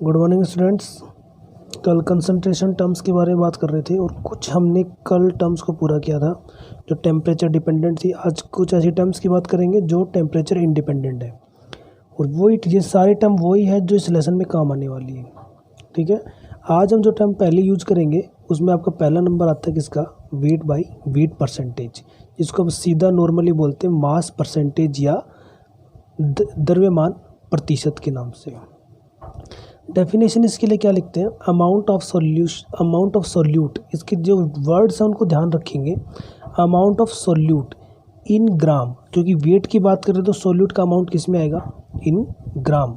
Good morning students. कल concentration terms के बारे में बात कर रहे थे और कुछ हमने कल टर्म्स को पूरा किया था जो टेम्परेचर डिपेंडेंट थी। आज कुछ ऐसी टर्म्स की बात करेंगे जो टेम्परेचर इंडिपेंडेंट है और वही ये सारे टर्म वही है जो इस लेसन में काम आने वाली है। ठीक है, आज हम जो टर्म पहले यूज करेंगे उसमें आपका पहला नंबर आता है किसका, वेट बाई वेट परसेंटेज, जिसको हम सीधा नॉर्मली बोलते हैं मास परसेंटेज या द्रव्यमान प्रतिशत के नाम से। डेफिनेशन इसके लिए क्या लिखते हैं, अमाउंट ऑफ सोल्यूट, इसके जो वर्ड्स हैं उनको ध्यान रखेंगे। अमाउंट ऑफ सोल्यूट इन ग्राम, क्योंकि वेट की बात करें तो सोल्यूट का अमाउंट किस में आएगा, इन ग्राम।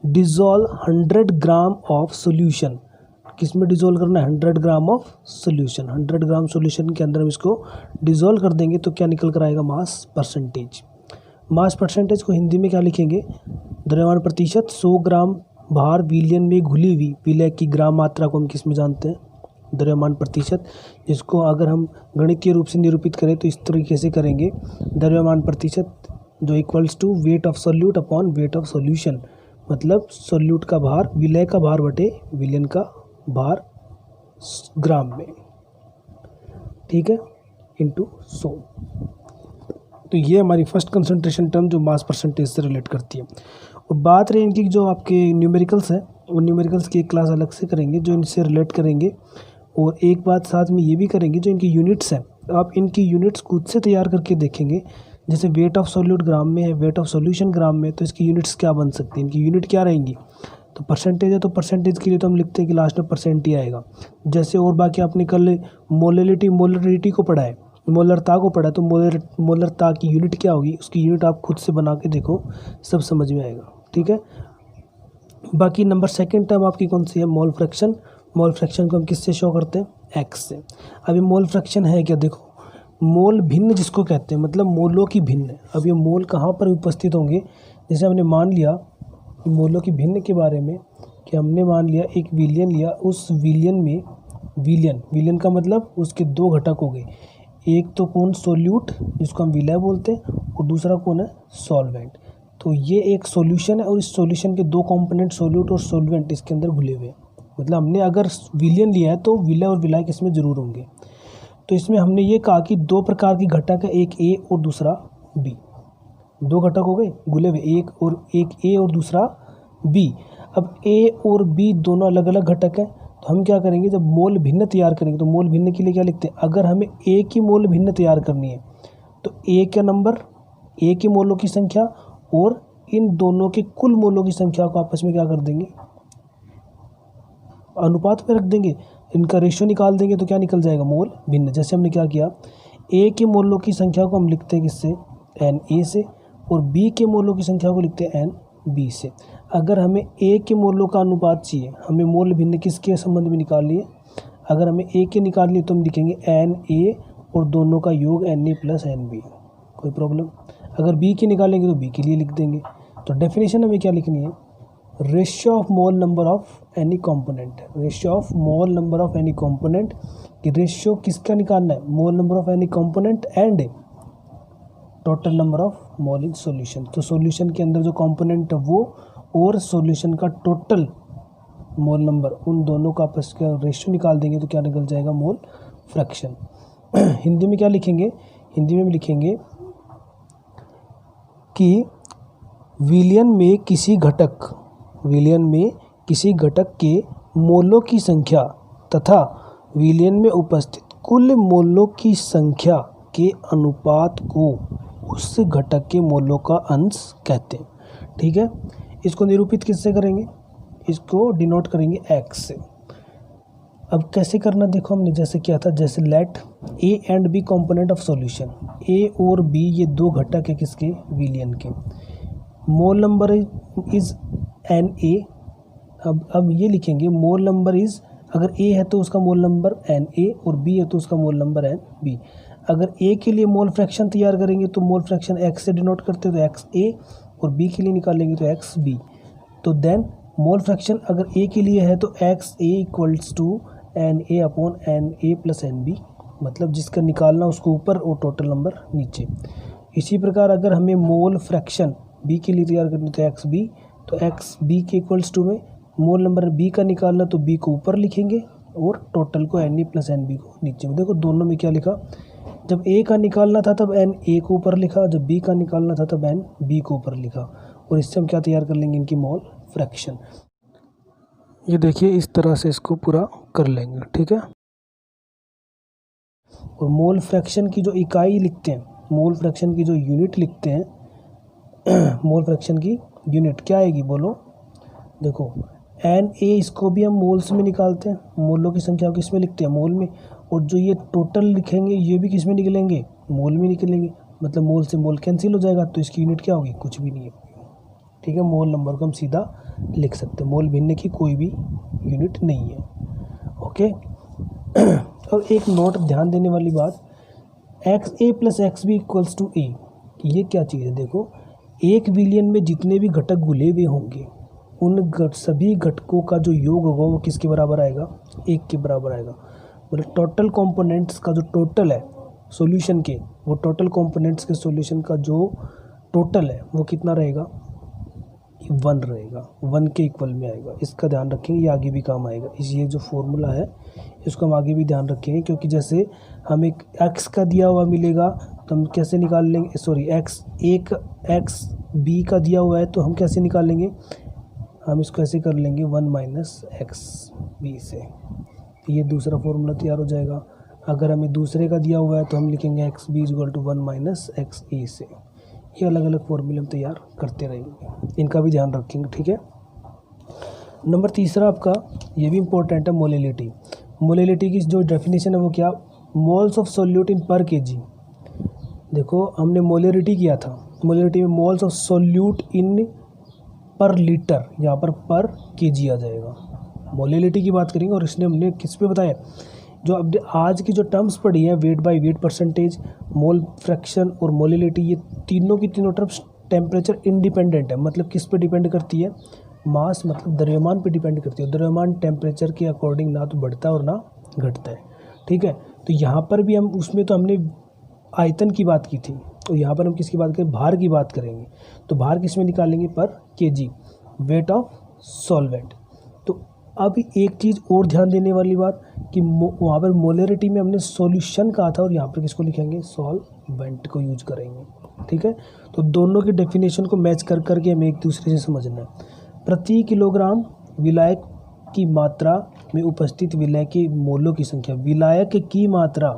डिजोल्व 100 ग्राम ऑफ सोल्यूशन, किस में डिजोल्व करना है, 100 gram of solution. 100 gram solution के अंदर हम इसको डिजोल्व कर देंगे तो क्या निकल कर आएगा, मास परसेंटेज। मास परसेंटेज को हिंदी में क्या लिखेंगे, द्रव्यमान प्रतिशत। 100 ग्राम भार विलयन में घुली हुई विलय की ग्राम मात्रा को हम किस में जानते हैं, द्रव्यमान प्रतिशत। जिसको अगर हम गणितीय रूप से निरूपित करें तो इस तरीके से करेंगे, द्रव्यमान प्रतिशत जो equals to weight of solute upon weight of solution, मतलब सोल्यूट का भार विलय का भार बटे विलयन का भार ग्राम में, ठीक है, इंटू 100। तो ये हमारी फर्स्ट कंसंट्रेशन टर्म जो मास परसेंटेज से रिलेट करती है। और बात रही इनकी जो आपके न्यूमेरिकल्स हैं, वो न्यूमेरिकल्स की एक क्लास अलग से करेंगे जो इनसे रिलेट करेंगे। और एक बात साथ में ये भी करेंगे, जो इनकी यूनिट्स हैं आप इनकी यूनिट्स खुद से तैयार करके देखेंगे। जैसे वेट ऑफ सोल्यूट ग्राम में है, वेट ऑफ सोल्यूशन ग्राम में, तो इसकी यूनिट्स क्या बन सकती हैं, इनकी यूनिट क्या रहेंगी। तो परसेंटेज है तो परसेंटेज के लिए तो हम लिखते हैं कि लास्ट में परसेंट ही आएगा। जैसे और बाकी आपने कल मोलरिटी को पढ़ा है, मोलरता को पढ़ा, तो मोलरता की यूनिट क्या होगी, उसकी यूनिट आप खुद से बना के देखो, सब समझ में आएगा। ठीक है, बाकी नंबर सेकंड टर्म आपकी कौन सी है, मोल फ्रैक्शन। मोल फ्रैक्शन को हम किससे शो करते हैं, एक्स से। अभी मोल फ्रैक्शन है क्या, देखो मोल भिन्न जिसको कहते हैं, मतलब मोलों की भिन्न। अब ये मोल कहाँ पर उपस्थित होंगे, जैसे हमने मान लिया मोलों की भिन्न के बारे में कि हमने मान लिया एक विलियन लिया, उस विलियन में विलियन का मतलब उसके दो घटक हो गए, एक तो कौन, सोल्यूट जिसको हम विलय बोलते हैं, और दूसरा कौन है, सॉल्वेंट। तो ये एक सॉल्यूशन है और इस सॉल्यूशन के दो कंपोनेंट सोल्यूट और सॉल्वेंट इसके अंदर घुले हुए हैं। मतलब हमने अगर विलियन लिया है तो विलय और विलायक इसमें ज़रूर होंगे। तो इसमें हमने ये कहा कि दो प्रकार की घटक है, एक ए और दूसरा बी। दो घटक हो गए घुले हुए, एक ए और दूसरा बी। अब ए और बी दोनों अलग अलग घटक है, तो हम क्या करेंगे, जब मोल भिन्न तैयार करेंगे तो मोल भिन्न के लिए क्या लिखते हैं, अगर हमें ए की मोल भिन्न तैयार करनी है तो ए का नंबर, ए के मोलों की संख्या और इन दोनों के कुल मोलों की संख्या को आपस में क्या कर देंगे, अनुपात में रख देंगे, इनका रेशियो निकाल देंगे तो क्या निकल जाएगा, मोल भिन्न। जैसे हमने क्या किया, ए के मोलों की संख्या को हम लिखते हैं किससे, एन ए से, और बी के मोलों की संख्या को लिखते हैं एन बी से। अगर हमें ए के मोलों का अनुपात चाहिए, हमें मोल भिन्न किसके संबंध में निकालनी है, अगर हमें ए के निकालनी है तो हम लिखेंगे एन ए और दोनों का योग N A plus N B, कोई प्रॉब्लम। अगर बी की निकालेंगे तो बी के लिए लिख देंगे। तो डेफिनेशन हमें क्या लिखनी है, ratio of mole number of any component, ratio of mole number of any component कि रेशियो किसका निकालना है, mole number of any component and total number of mole in solution. तो सॉल्यूशन के अंदर जो कंपोनेंट है वो और सॉल्यूशन का टोटल मोल नंबर, उन दोनों का आपस का रेशियो निकाल देंगे तो क्या निकल जाएगा, मोल फ्रैक्शन। हिंदी में क्या लिखेंगे, हिंदी में लिखेंगे कि विलयन में किसी घटक के मोलों की संख्या तथा विलयन में उपस्थित कुल मोलों की संख्या के अनुपात को उस घटक के मोलों का अंश कहते हैं। ठीक है, इसको निरूपित किससे करेंगे, इसको डिनोट करेंगे एक्स से। अब कैसे करना देखो, हमने जैसे किया था, जैसे let A and B component of solution, A और बी ये दो घटक है किसके, विलयन के, mole number is n A. अब ये लिखेंगे मोल नंबर इज, अगर ए है तो उसका मोल नंबर एन ए और बी है तो उसका मोल नंबर एन बी। अगर ए के लिए मोल फ्रैक्शन तैयार करेंगे तो मोल फ्रैक्शन एक्स से डिनोट करते हैं, तो एक्स ए, और बी के लिए निकालेंगे तो एक्स बी। तो देन मोल फ्रैक्शन अगर ए के लिए है तो X A equals to N A upon N A plus N B, मतलब जिसका निकालना उसको ऊपर और टोटल नंबर नीचे। इसी प्रकार अगर हमें मोल फ्रैक्शन बी के लिए तैयार करनी तो एक्स बी, तो एक्स बी के इक्वल्स टू में मोल नंबर बी का निकालना तो बी को ऊपर लिखेंगे और टोटल को N A plus N B को नीचे में। देखो दोनों में क्या लिखा, जब ए का निकालना था तब एन ए को ऊपर लिखा, जब बी का निकालना था तब एन बी को ऊपर लिखा। और इससे हम क्या तैयार कर लेंगे, इनकी मोल फ्रैक्शन। ये देखिए इस तरह से इसको पूरा कर लेंगे, ठीक है। और मोल फ्रैक्शन की जो इकाई लिखते हैं, मोल फ्रैक्शन की जो यूनिट लिखते हैं, मोल फ्रैक्शन की यूनिट क्या आएगी बोलो। देखो एन ए, इसको भी हम मोल्स में निकालते हैं, मोलों की संख्या को किस में लिखते हैं, मोल में। और जो ये टोटल लिखेंगे ये भी किस में निकलेंगे, मोल में निकलेंगे। मतलब मोल से मोल कैंसिल हो जाएगा, तो इसकी यूनिट क्या होगी, कुछ भी नहीं है, ठीक है। मोल नंबर को हम सीधा लिख सकते हैं, मोल भिन्न की कोई भी यूनिट नहीं है, ओके। और एक नोट ध्यान देने वाली बात, x A plus x B equals to A, ये क्या चीज़ है। देखो 1 बिलियन में जितने भी घटक घुले हुए होंगे उन सभी घटकों का जो योग होगा वो किसके बराबर आएगा, 1 के बराबर आएगा। मतलब टोटल कंपोनेंट्स का जो टोटल है सॉल्यूशन के, वो टोटल कंपोनेंट्स के सॉल्यूशन का जो टोटल है वो कितना रहेगा, 1 रहेगा, 1 के इक्वल में आएगा। इसका ध्यान रखेंगे, ये आगे भी काम आएगा। ये जो फॉर्मूला है इसको हम आगे भी ध्यान रखेंगे, क्योंकि जैसे हम एक x का दिया हुआ मिलेगा तो हम कैसे निकाल लेंगे, सॉरी x b का दिया हुआ है तो हम कैसे निकाल लेंगे, हम इसको ऐसे कर लेंगे 1 माइनस एक्स बी से, ये दूसरा फॉर्मूला तैयार हो जाएगा। अगर हमें दूसरे का दिया हुआ है तो हम लिखेंगे x B equal to 1 minus x A से। ये अलग अलग फॉर्मूले हम तैयार करते रहेंगे, इनका भी ध्यान रखेंगे, ठीक है। नंबर तीसरा आपका ये भी इम्पोर्टेंट है, मोलिलिटी। मोलिलिटी की जो डेफिनेशन है वो क्या, मोल्स ऑफ सोल्यूट इन पर केजी। देखो हमने मोलिलिटी किया था, मोलिलिटी में मोल्स ऑफ सोल्यूट इन पर लीटर, यहाँ पर केजी आ जाएगा। मोलिलिटी की बात करेंगे और इसने हमने किस पे बताया, जो अब आज की जो टर्म्स पढ़ी है, weight by weight percentage, mole fraction और मोलिलिटी, ये तीनों की तीनों टर्म्स टेम्परेचर इंडिपेंडेंट है। मतलब किस पे डिपेंड करती है, मास मतलब द्रव्यमान पे डिपेंड करती है। द्रव्यमान टेम्परेचर के अकॉर्डिंग ना तो बढ़ता है और ना घटता है, ठीक है। तो यहाँ पर भी हम उसमें तो हमने आयतन की बात की थी, तो यहाँ पर हम किसकी बात करें, भार की बात करेंगे। तो भार किस में निकालेंगे, पर केजी, वेट ऑफ सॉल्वेंट। तो अब एक चीज़ और ध्यान देने वाली बात कि वहाँ पर मोलरिटी में हमने सॉल्यूशन कहा था और यहाँ पर किसको लिखेंगे, सॉल्वेंट को यूज करेंगे, ठीक है। तो दोनों की डेफिनेशन को मैच कर करके हमें एक दूसरे से समझना है। प्रति किलोग्राम विलायक की मात्रा में उपस्थित विलय के मोलों की संख्या, विलायक की मात्रा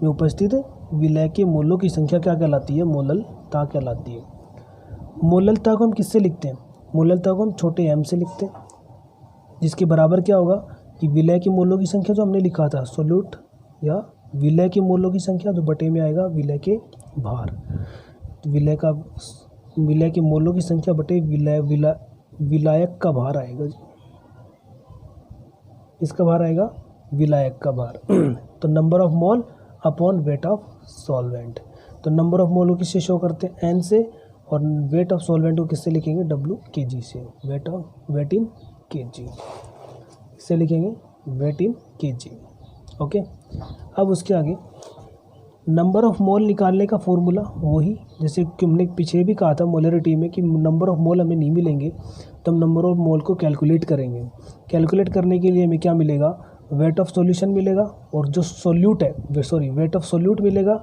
में उपस्थित विलय के मोलों की संख्या क्या कहलाती है, मोललता कहलाती है। मोललता को हम किससे लिखते हैं, मोललता को हम छोटे m से लिखते हैं, जिसके बराबर क्या होगा कि विलय के मोलों की संख्या जो हमने लिखा था सोल्यूट, या विलय के मोलों की संख्या जो बटे में आएगा विलय के भार। तो विलय के मोलों की संख्या बटे विलायक का भार आएगा जी, इसका भार आएगा विलायक का भार। तो number of mole upon weight of solvent. तो नंबर ऑफ मोल को किससे शो करते हैं, n से, और वेट ऑफ सॉल्वेंट को किससे लिखेंगे, w kg से, वेट इन kg, इससे लिखेंगे वेट इन kg, ओके। अब उसके आगे नंबर ऑफ मोल निकालने का फॉर्मूला वही, जैसे कि हमने पीछे भी कहा था मोलरिटी में कि नंबर ऑफ मोल हमें नहीं मिलेंगे तो हम नंबर ऑफ मोल को कैलकुलेट करेंगे। कैलकुलेट करने के लिए हमें क्या मिलेगा, वेट ऑफ सॉल्यूशन मिलेगा, और जो सोल्यूट है वेट ऑफ सोल्यूट मिलेगा,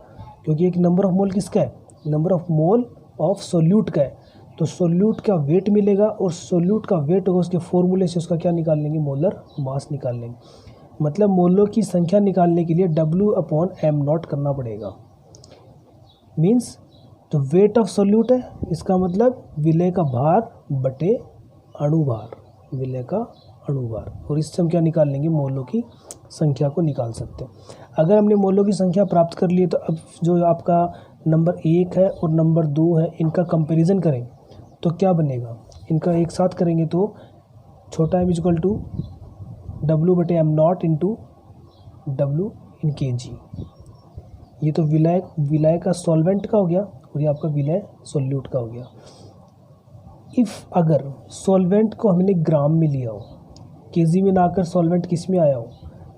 क्योंकि एक नंबर ऑफ मोल किसका है, number of mole of solute का है। तो सोल्यूट का वेट मिलेगा और सोल्यूट का वेट होगा, उसके फॉर्मूले से उसका क्या निकाल लेंगे, मोलर मास निकाल लेंगे। मतलब मोलों की संख्या निकालने के लिए W/m0 करना पड़ेगा। मीन्स तो वेट ऑफ सोल्यूट है, इसका मतलब विलय का भार बटे अणुभार, विलय का अणुभार, और इससे हम क्या निकाल लेंगे, मोलों की संख्या को निकाल सकते हैं। अगर हमने मोलों की संख्या प्राप्त कर ली तो अब जो आपका नंबर 1 है और नंबर 2 है, इनका कंपैरिजन करें तो क्या बनेगा, इनका एक साथ करेंगे तो छोटा m equal to W/m0 into W in kg। ये तो विलय का सॉल्वेंट का हो गया और ये आपका विलय सोल्यूट का हो गया। इफ़ अगर सॉल्वेंट को हमने ग्राम में लिया हो, केजी में ना आकर सॉल्वेंट किस में आया हो,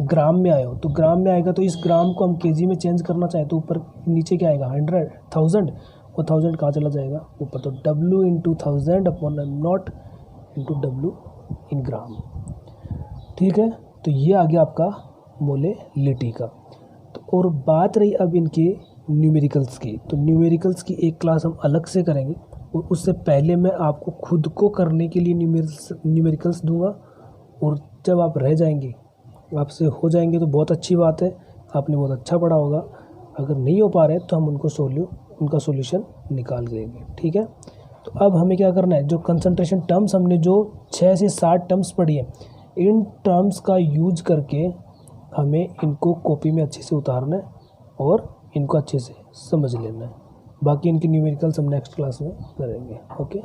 ग्राम में आया हो, तो ग्राम में आएगा तो इस ग्राम को हम केजी में चेंज करना चाहें तो ऊपर नीचे क्या आएगा, 100,000, वो 1000 कहाँ चला जाएगा ऊपर, तो W into 1000 upon m0 into W इन ग्राम। ठीक है, तो ये आ गया आपका मोलेलिटी का। तो और बात रही अब इनके न्यूमेरिकल्स की, तो न्यूमेरिकल्स की एक क्लास हम अलग से करेंगे, और उससे पहले मैं आपको खुद को करने के लिए न्यूमेरिकल्स दूंगा। और जब आप रह जाएंगे, आपसे हो जाएंगे तो बहुत अच्छी बात है, आपने बहुत अच्छा पढ़ा होगा। अगर नहीं हो पा रहे तो हम उनका सॉल्यूशन निकाल देंगे। ठीक है, तो अब हमें क्या करना है, जो कंसंट्रेशन टर्म्स हमने जो 6 से 7 टर्म्स पढ़ी है, इन टर्म्स का यूज करके हमें इनको कॉपी में अच्छे से उतारना है और इनको अच्छे से समझ लेना है। बाकी इनके न्यूमेरिकल्स हम नेक्स्ट क्लास में करेंगे। ओके।